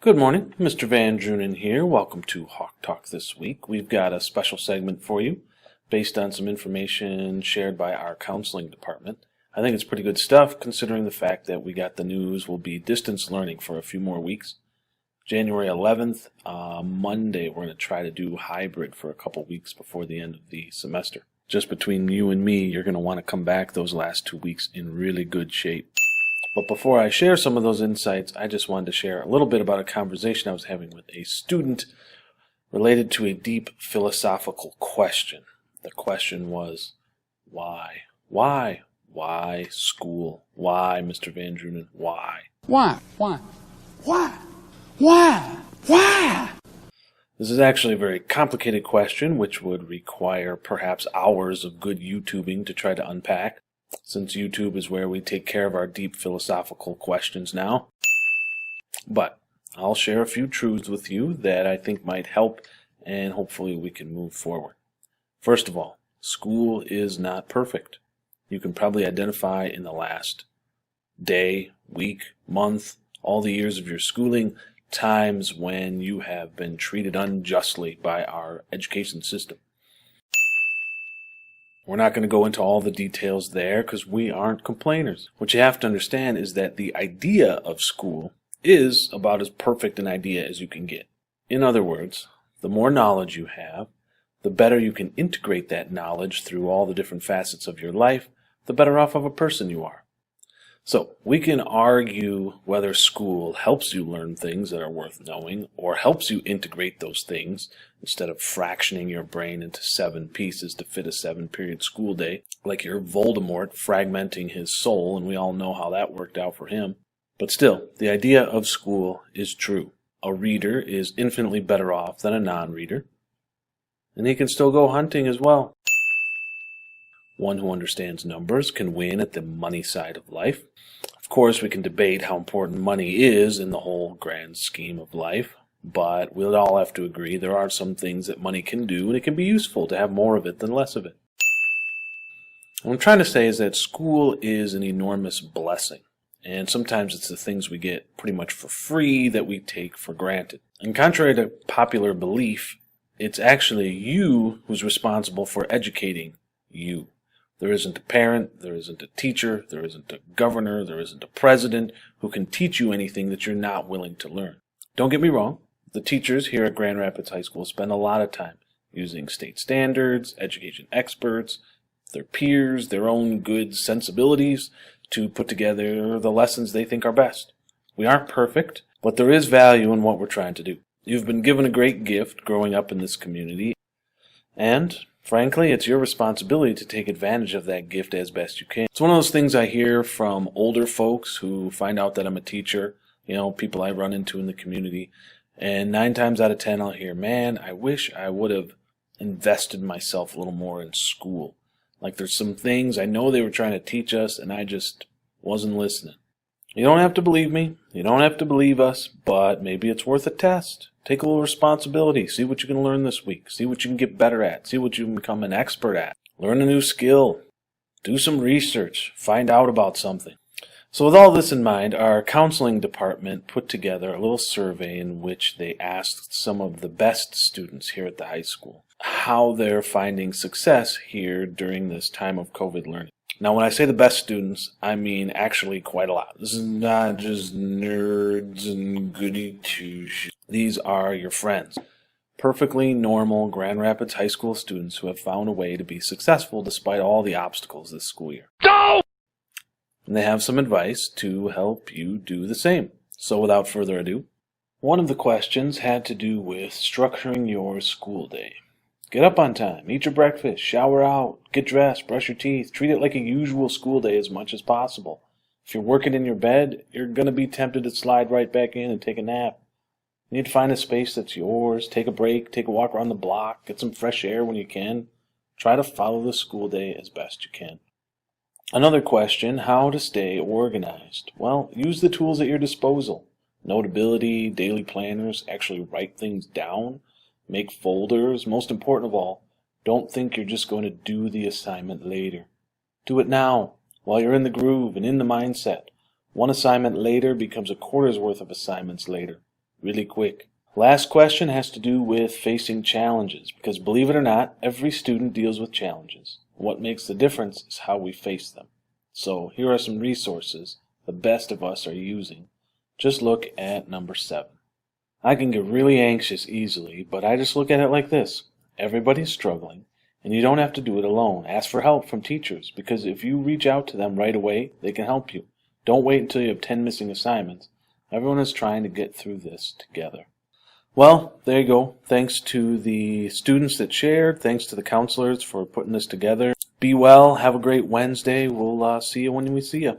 Good morning, Mr. Van Drunen here. Welcome to Hawk Talk this week. We've got a special segment for you based on some information shared by our counseling department. I think it's pretty good stuff considering the fact that we got the news we'll be distance learning for a few more weeks. January 11th, Monday, we're going to try to do hybrid for a couple weeks before the end of the semester. Just between you and me, you're going to want to come back those last 2 weeks in really good shape. But before I share some of those insights, I just wanted to share a little bit about a conversation I was having with a student related to a deep philosophical question. The question was, why? Why? Why school? Why, Mr. Van Drunen? Why? Why? Why? This is actually a very complicated question, which would require perhaps hours of good YouTubing to try to unpack, since YouTube is where we take care of our deep philosophical questions now. But I'll share a few truths with you that I think might help, and hopefully we can move forward. First of all, school is not perfect. You can probably identify in the last day, week, month, all the years of your schooling, times when you have been treated unjustly by our education system. We're not going to go into all the details there because we aren't complainers. What you have to understand is that the idea of school is about as perfect an idea as you can get. In other words, the more knowledge you have, the better you can integrate that knowledge through all the different facets of your life, the better off of a person you are. So we can argue whether school helps you learn things that are worth knowing or helps you integrate those things instead of fractioning your brain into 7 pieces to fit a 7-period school day, like you're Voldemort fragmenting his soul, and we all know how that worked out for him. But still, the idea of school is true. A reader is infinitely better off than a non-reader, and he can still go hunting as well. One who understands numbers can win at the money side of life. Of course, we can debate how important money is in the whole grand scheme of life, but we'll all have to agree there are some things that money can do, and it can be useful to have more of it than less of it. What I'm trying to say is that school is an enormous blessing, and sometimes it's the things we get pretty much for free that we take for granted. And contrary to popular belief, it's actually you who's responsible for educating you. There isn't a parent, there isn't a teacher, there isn't a governor, there isn't a president who can teach you anything that you're not willing to learn. Don't get me wrong, the teachers here at Grand Rapids High School spend a lot of time using state standards, education experts, their peers, their own good sensibilities to put together the lessons they think are best. We aren't perfect, but there is value in what we're trying to do. You've been given a great gift growing up in this community, and frankly, it's your responsibility to take advantage of that gift as best you can. It's one of those things I hear from older folks who find out that I'm a teacher, people I run into in the community, and 9 times out of 10 I'll hear, man, I wish I would have invested myself a little more in school. Like there's some things I know they were trying to teach us and I just wasn't listening. You don't have to believe me, you don't have to believe us, but maybe it's worth a test. Take a little responsibility. See what you can learn this week. See what you can get better at. See what you can become an expert at. Learn a new skill. Do some research. Find out about something. So with all this in mind, our counseling department put together a little survey in which they asked some of the best students here at the high school how they're finding success here during this time of COVID learning. Now, when I say the best students, I mean actually quite a lot. This is not just nerds and goody two-shoes. These are your friends. Perfectly normal Grand Rapids High School students who have found a way to be successful despite all the obstacles this school year. Go! And they have some advice to help you do the same. So without further ado, one of the questions had to do with structuring your school day. Get up on time, eat your breakfast, shower out, get dressed, brush your teeth, treat it like a usual school day as much as possible. If you're working in your bed, you're going to be tempted to slide right back in and take a nap. You need to find a space that's yours, take a break, take a walk around the block, get some fresh air when you can. Try to follow the school day as best you can. Another question, how to stay organized. Well, use the tools at your disposal. Notability, daily planners, actually write things down. Make folders. Most important of all, don't think you're just going to do the assignment later. Do it now, while you're in the groove and in the mindset. One assignment later becomes a quarter's worth of assignments later. really quick. Last question has to do with facing challenges, because believe it or not, every student deals with challenges. What makes the difference is how we face them. So here are some resources the best of us are using. Just look at number 7. I can get really anxious easily, but I just look at it like this. Everybody's struggling, and you don't have to do it alone. Ask for help from teachers, because if you reach out to them right away, they can help you. Don't wait until you have 10 missing assignments. Everyone is trying to get through this together. Well, there you go. Thanks to the students that shared. Thanks to the counselors for putting this together. Be well. Have a great Wednesday. We'll see you when we see you.